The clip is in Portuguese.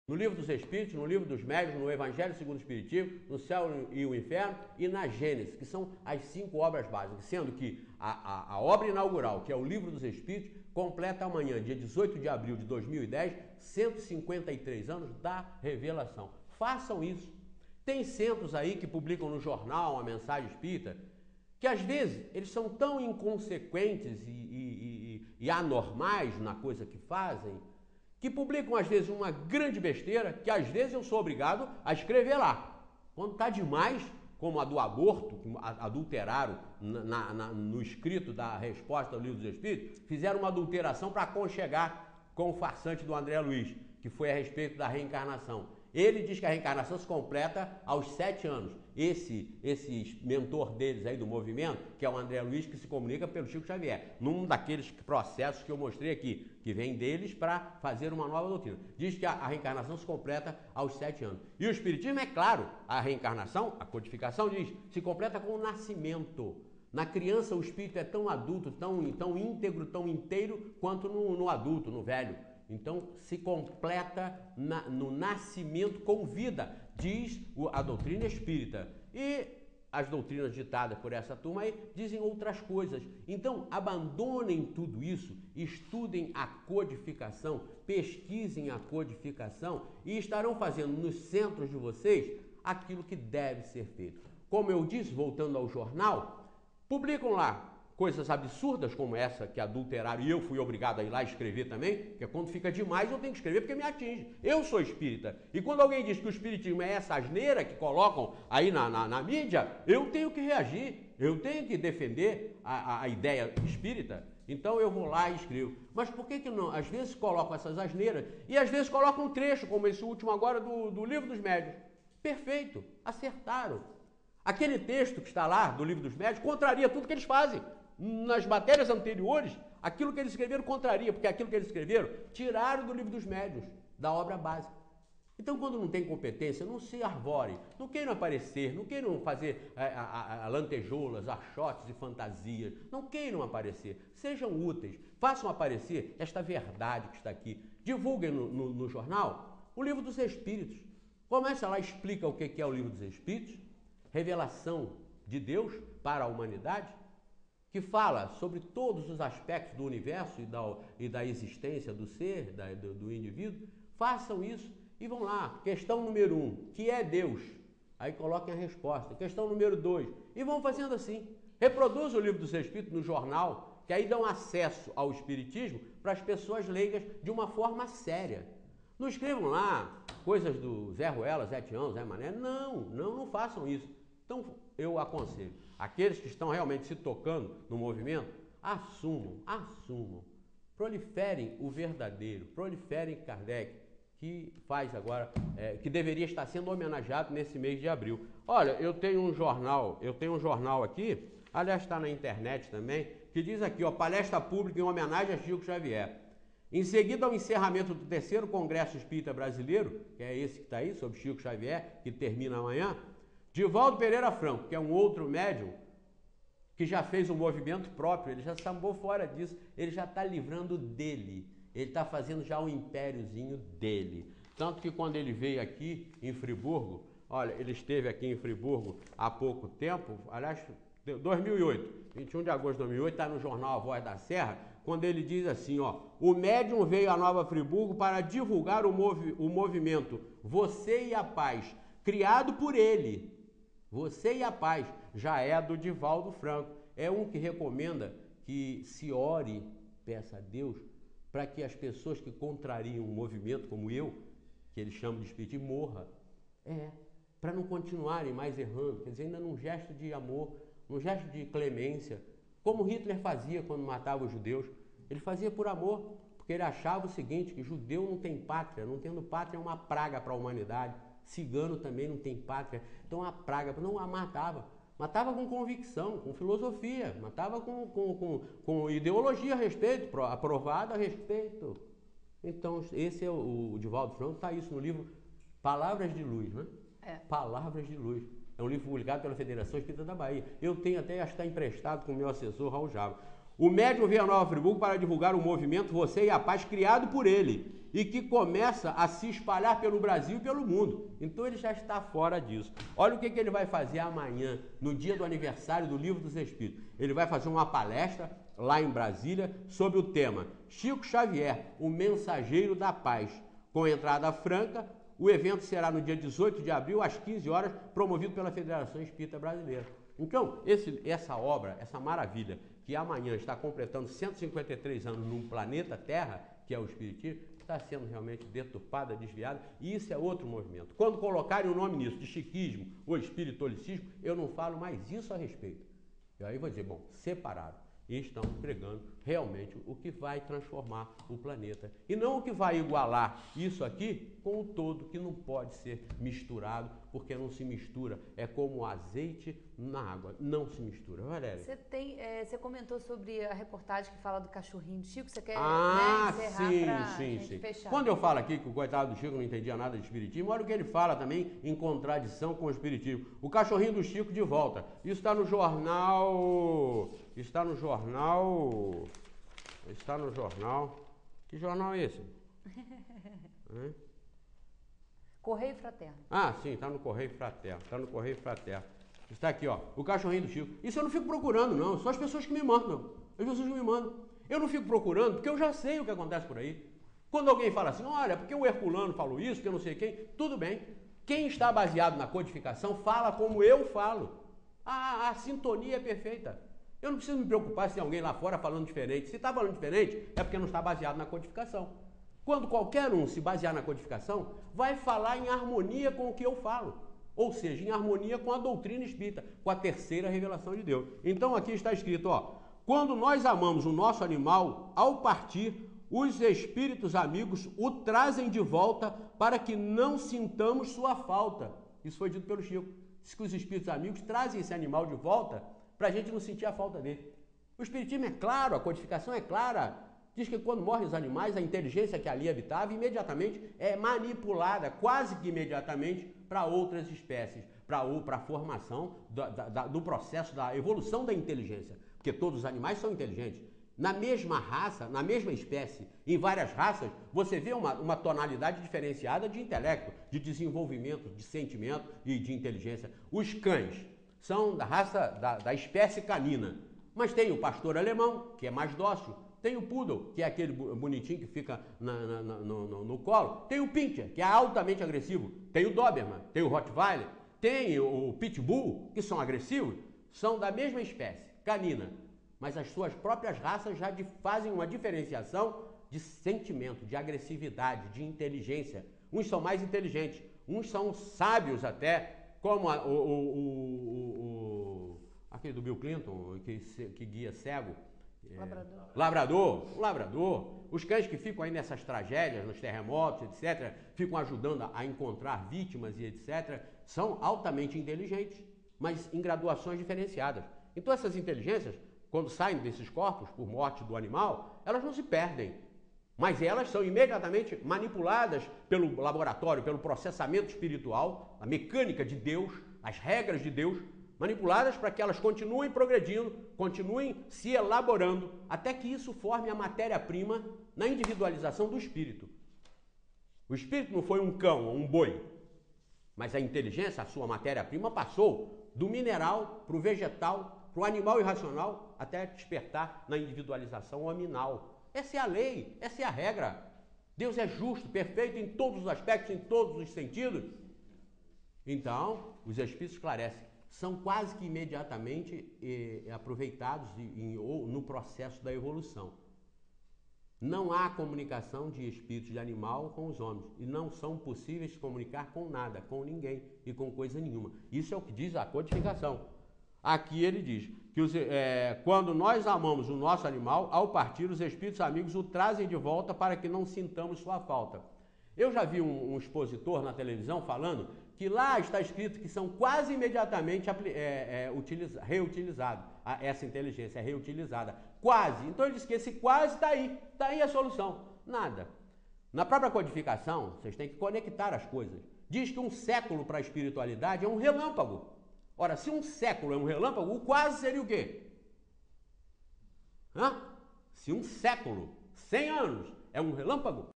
no Livro dos Espíritos, no Livro dos Médiuns, no Evangelho segundo o Espiritismo, no Céu e o Inferno e na Gênesis, que são as 5 obras básicas, sendo que a obra inaugural, que é o Livro dos Espíritos, completa amanhã, dia 18 de abril de 2010, 153 anos da revelação. Façam isso. Tem centros aí que publicam no jornal uma mensagem espírita, que às vezes eles são tão inconsequentes e anormais na coisa que fazem, que publicam às vezes uma grande besteira, que às vezes eu sou obrigado a escrever lá. Quando está demais, como a do aborto, que adulteraram no escrito da resposta ao Livro dos Espíritos, fizeram uma adulteração para aconchegar com o farsante do André Luiz, que foi a respeito da reencarnação. Ele diz que a reencarnação se completa aos 7 anos. Esse mentor deles aí do movimento, que é o André Luiz, que se comunica pelo Chico Xavier, num daqueles processos que eu mostrei aqui, que vem deles para fazer uma nova doutrina. Diz que a reencarnação se completa aos 7 anos. E o Espiritismo, é claro, a reencarnação, a codificação diz, se completa com o nascimento. Na criança o espírito é tão adulto, tão íntegro, tão inteiro, quanto no adulto, no velho. Então, se completa no nascimento com vida, diz a doutrina espírita. E as doutrinas ditadas por essa turma aí dizem outras coisas. Então, abandonem tudo isso, estudem a codificação, pesquisem a codificação e estarão fazendo nos centros de vocês aquilo que deve ser feito. Como eu disse, voltando ao jornal, publicam lá coisas absurdas como essa que adulteraram, e eu fui obrigado a ir lá escrever também, porque quando fica demais eu tenho que escrever porque me atinge. Eu sou espírita. E quando alguém diz que o espiritismo é essa asneira que colocam aí na mídia, eu tenho que reagir, eu tenho que defender a ideia espírita. Então eu vou lá e escrevo. Mas por que não? Às vezes colocam essas asneiras e às vezes colocam um trecho, como esse último agora do Livro dos Médiuns. Perfeito, acertaram. Aquele texto que está lá do Livro dos Médiuns contraria tudo que eles fazem. Nas matérias anteriores, aquilo que eles escreveram contraria, porque aquilo que eles escreveram tiraram do Livro dos Médiuns, da obra básica. Então, quando não tem competência, não se arvore, não queiram aparecer, não queiram fazer lantejoulas, achotes e fantasias, não queiram aparecer, sejam úteis, façam aparecer esta verdade que está aqui. Divulguem no jornal o Livro dos Espíritos. Começa lá, explica o que é o Livro dos Espíritos, revelação de Deus para a humanidade, que fala sobre todos os aspectos do universo e da existência do ser, do indivíduo. Façam isso e vão lá. Questão número 1, que é Deus? Aí coloquem a resposta. Questão número 2, e vão fazendo assim. Reproduzam o Livro dos Espíritos no jornal, que aí dão acesso ao Espiritismo para as pessoas leigas de uma forma séria. Não escrevam lá coisas do Zé Ruela, Zé Tião, Zé Mané. Não façam isso. Então, eu aconselho, aqueles que estão realmente se tocando no movimento, assumam, proliferem o verdadeiro, proliferem Kardec, que faz agora, que deveria estar sendo homenageado nesse mês de abril. Olha, eu tenho um jornal aqui, aliás está na internet também, que diz aqui, ó, palestra pública em homenagem a Chico Xavier. Em seguida ao encerramento do 3º Congresso Espírita Brasileiro, que é esse que está aí, sobre Chico Xavier, que termina amanhã, Divaldo Pereira Franco, que é um outro médium, que já fez um movimento próprio, ele já sambou fora disso, ele já está livrando dele, ele está fazendo já um impériozinho dele. Tanto que quando ele veio aqui em Friburgo, olha, ele esteve aqui em Friburgo há pouco tempo, aliás, 2008, 21 de agosto de 2008, está no jornal A Voz da Serra, quando ele diz assim, ó, o médium veio a Nova Friburgo para divulgar o movimento Você e a Paz, criado por ele. Você e a Paz, já é do Divaldo Franco. É um que recomenda que se ore, peça a Deus, para que as pessoas que contrariam um movimento como eu, que eles chamam de espiritismo, morra. Para não continuarem mais errando, quer dizer, ainda num gesto de amor, num gesto de clemência, como Hitler fazia quando matava os judeus. Ele fazia por amor, porque ele achava o seguinte, que judeu não tem pátria, não tendo pátria é uma praga para a humanidade. Cigano também não tem pátria, então a praga, não a matava. Matava com convicção, com filosofia, matava com ideologia a respeito, aprovada a respeito. Então, esse é o Divaldo Franco, está isso no livro Palavras de Luz, né? Palavras de Luz. É um livro publicado pela Federação Espírita da Bahia. Eu tenho até, acho que está emprestado com o meu assessor Raul Java. O médium veio a Nova Friburgo para divulgar o movimento Você e a Paz, criado por ele, e que começa a se espalhar pelo Brasil e pelo mundo. Então ele já está fora disso. Olha o que ele vai fazer amanhã, no dia do aniversário do Livro dos Espíritos. Ele vai fazer uma palestra lá em Brasília sobre o tema Chico Xavier, o mensageiro da paz, com entrada franca. O evento será no dia 18 de abril, às 15 horas, promovido pela Federação Espírita Brasileira. Então, essa obra, essa maravilha, que amanhã está completando 153 anos no planeta Terra, que é o Espiritismo, está sendo realmente deturpada, desviada, e isso é outro movimento. Quando colocarem o nome nisso, de chiquismo ou espiritolicismo, eu não falo mais isso a respeito. E aí vou dizer, bom, separado. E estão pregando realmente o que vai transformar o planeta. E não o que vai igualar isso aqui com o todo, que não pode ser misturado, porque não se mistura. É como o azeite na água, não se mistura. Valéria. Você comentou sobre a reportagem que fala do cachorrinho do Chico, você quer encerrar sim. Fechar? Quando eu falo aqui que o coitado do Chico não entendia nada de espiritismo, olha o que ele fala também em contradição com o espiritismo. O cachorrinho do Chico de volta. Isso está no jornal... Está no jornal. Que jornal é esse? Correio Fraterno. Sim, está no Correio Fraterno. Está aqui, ó, o cachorrinho do Chico. Isso eu não fico procurando, não. São as pessoas que me mandam. Eu não fico procurando, porque eu já sei o que acontece por aí. Quando alguém fala assim, olha, porque o Herculano falou isso, que eu não sei quem, tudo bem. Quem está baseado na codificação fala como eu falo. A sintonia é perfeita. Eu não preciso me preocupar se tem alguém lá fora falando diferente. Se está falando diferente, é porque não está baseado na codificação. Quando qualquer um se basear na codificação, vai falar em harmonia com o que eu falo. Ou seja, em harmonia com a doutrina espírita, com a terceira revelação de Deus. Então aqui está escrito, ó, quando nós amamos o nosso animal, ao partir, os espíritos amigos o trazem de volta para que não sintamos sua falta. Isso foi dito pelo Chico. Diz que os espíritos amigos trazem esse animal de volta para a gente não sentir a falta dele. O espiritismo é claro, a codificação é clara. Diz que quando morrem os animais, a inteligência que ali habitava imediatamente é manipulada, quase que imediatamente, para outras espécies, para a formação do processo da evolução da inteligência. Porque todos os animais são inteligentes. Na mesma raça, na mesma espécie, em várias raças, você vê uma tonalidade diferenciada de intelecto, de desenvolvimento, de sentimento e de inteligência. Os cães são da raça, da espécie canina. Mas tem o pastor alemão, que é mais dócil. Tem o poodle, que é aquele bonitinho que fica no colo. Tem o pincher, que é altamente agressivo. Tem o doberman, tem o rottweiler. Tem o pitbull, que são agressivos. São da mesma espécie, canina. Mas as suas próprias raças já fazem uma diferenciação de sentimento, de agressividade, de inteligência. Uns são mais inteligentes, uns são sábios até, como aquele do Bill Clinton, que guia cego. Labrador. Os cães que ficam aí nessas tragédias, nos terremotos, etc., ficam ajudando a encontrar vítimas e etc., são altamente inteligentes, mas em graduações diferenciadas. Então essas inteligências, quando saem desses corpos por morte do animal, elas não se perdem, mas elas são imediatamente manipuladas pelo laboratório, pelo processamento espiritual, a mecânica de Deus, as regras de Deus, manipuladas para que elas continuem progredindo, continuem se elaborando, até que isso forme a matéria-prima na individualização do espírito. O espírito não foi um cão ou um boi, mas a inteligência, a sua matéria-prima, passou do mineral para o vegetal, para o animal irracional, até despertar na individualização hominal. Essa é a lei, essa é a regra. Deus é justo, perfeito em todos os aspectos, em todos os sentidos. Então, os espíritos esclarecem. São quase que imediatamente aproveitados no processo da evolução. Não há comunicação de espíritos de animal com os homens. E não são possíveis se comunicar com nada, com ninguém e com coisa nenhuma. Isso é o que diz a codificação. Aqui ele diz que quando nós amamos o nosso animal, ao partir, os espíritos amigos o trazem de volta para que não sintamos sua falta. Eu já vi um expositor na televisão falando que lá está escrito que são quase imediatamente reutilizados. Essa inteligência é reutilizada. Quase. Então ele diz que esse quase está aí a solução. Nada. Na própria codificação, vocês têm que conectar as coisas. Diz que um século para a espiritualidade é um relâmpago. Ora, se um século é um relâmpago, o quase seria o quê? Hã? Se um século, 100 anos, é um relâmpago,